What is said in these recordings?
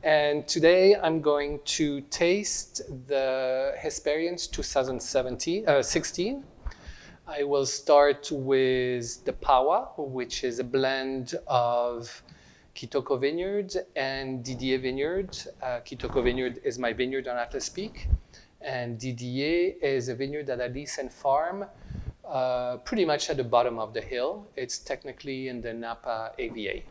And today I'm going to taste the Hesperians 2016. I will start with the Pawa, which is a blend of Kitoko Vineyard and Didier Vineyard. Kitoko Vineyard is my vineyard on Atlas Peak, and Didier is a vineyard at a decent farm, pretty much at the bottom of the hill. It's technically in the Napa AVA.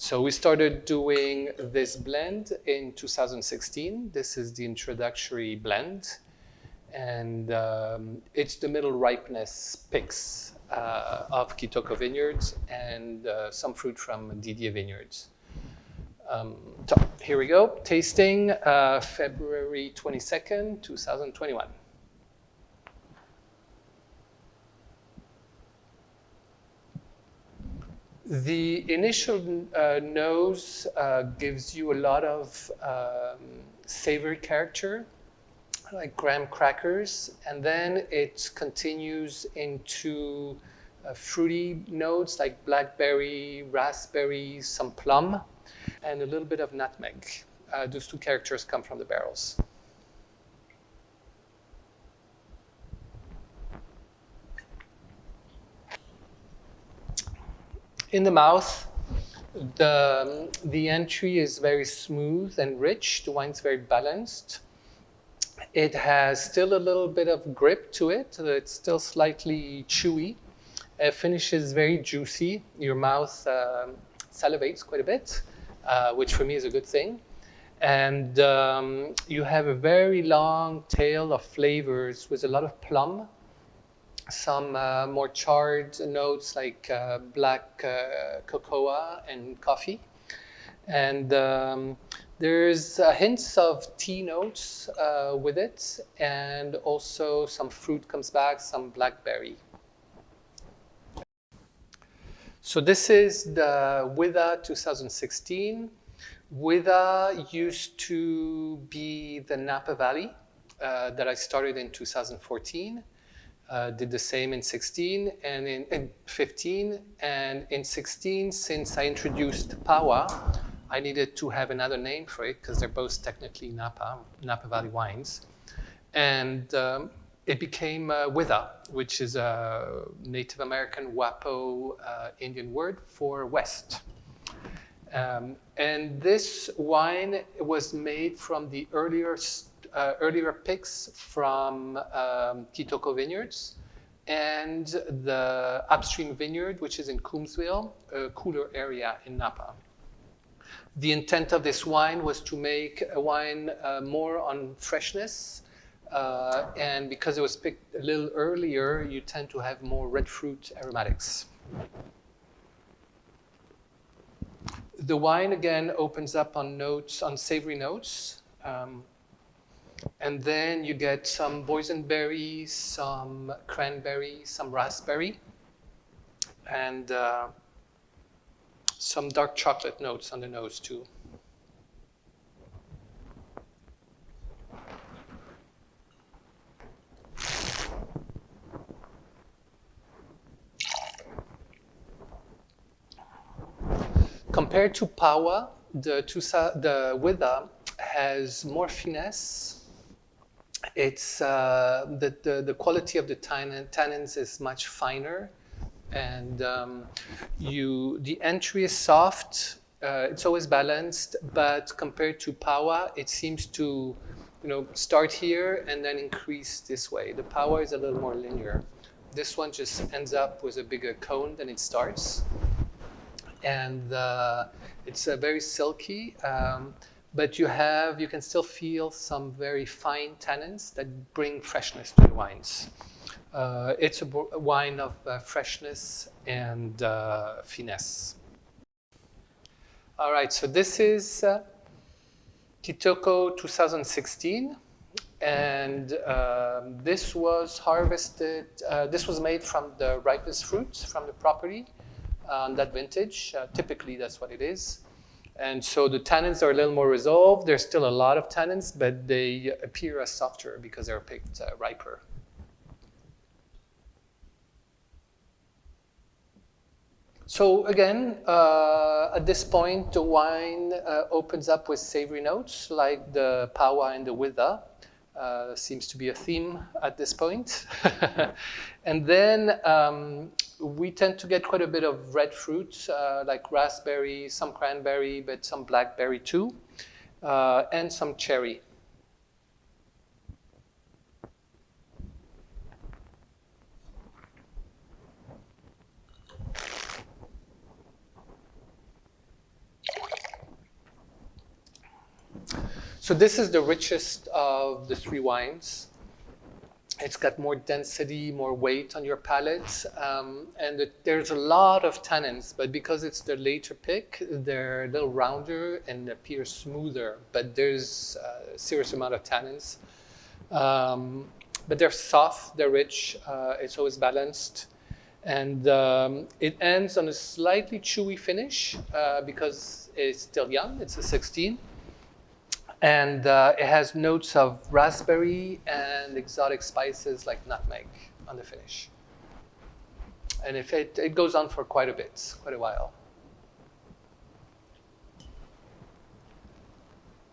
So we started doing this blend in 2016. This is the introductory blend. And it's the middle ripeness picks of Kitoko Vineyards and some fruit from Didier Vineyards. So here we go. Tasting February 22nd, 2021. The initial nose gives you a lot of savory character, like graham crackers, and then it continues into fruity notes like blackberry, raspberry, some plum, and a little bit of nutmeg. Those two characters come from the barrels. In the mouth, the entry is very smooth and rich. The wine's very balanced. It has still a little bit of grip to it. It's still slightly chewy. It finishes very juicy. Your mouth salivates quite a bit, which for me is a good thing. And you have a very long tail of flavors with a lot of plum, some more charred notes like black cocoa and coffee. And there's hints of tea notes with it, and also some fruit comes back, some blackberry. So this is the Witha 2016. Witha used to be the Napa Valley that I started in 2014. Did the same in 16 and in 15, and in 16, since I introduced Pawa, I needed to have another name for it because they're both technically Napa Valley wines. And it became Witha, which is a Native American Wapo Indian word for west. And this wine was made from the earlier picks from Kitoko Vineyards and the upstream vineyard, which is in Coombsville, a cooler area in Napa. The intent of this wine was to make a wine more on freshness, and because it was picked a little earlier, you tend to have more red fruit aromatics. The wine again opens up on notes, on savory notes, and then you get some boysenberry, some cranberry, some raspberry, and some dark chocolate notes on the nose too. Compared to Pawa, the Witha has more finesse. It's the quality of the tannins is much finer, and the entry is soft. It's always balanced, but compared to Pawa, it seems to, start here and then increase this way. The Pawa is a little more linear. This one just ends up with a bigger cone than it starts, and it's very silky. But you can still feel some very fine tannins that bring freshness to the wines. It's a wine of freshness and finesse. All right, so this is Kitoko 2016, and this was harvested. This was made from the ripest fruits from the property on that vintage. Typically, that's what it is. And so the tannins are a little more resolved. There's still a lot of tannins, but they appear as softer because they're picked riper. So again, at this point, the wine opens up with savory notes like the pawa and the witha. Seems to be a theme at this point. And then we tend to get quite a bit of red fruits, like raspberry, some cranberry, but some blackberry too, and some cherry. So this is the richest of the three wines. It's got more density, more weight on your palate, and there's a lot of tannins, but because it's the later pick, they're a little rounder and appear smoother, but there's a serious amount of tannins. But they're soft, they're rich, it's always balanced, and it ends on a slightly chewy finish because it's still young, it's a 16. And it has notes of raspberry and exotic spices like nutmeg on the finish. And if it goes on for quite a bit, quite a while.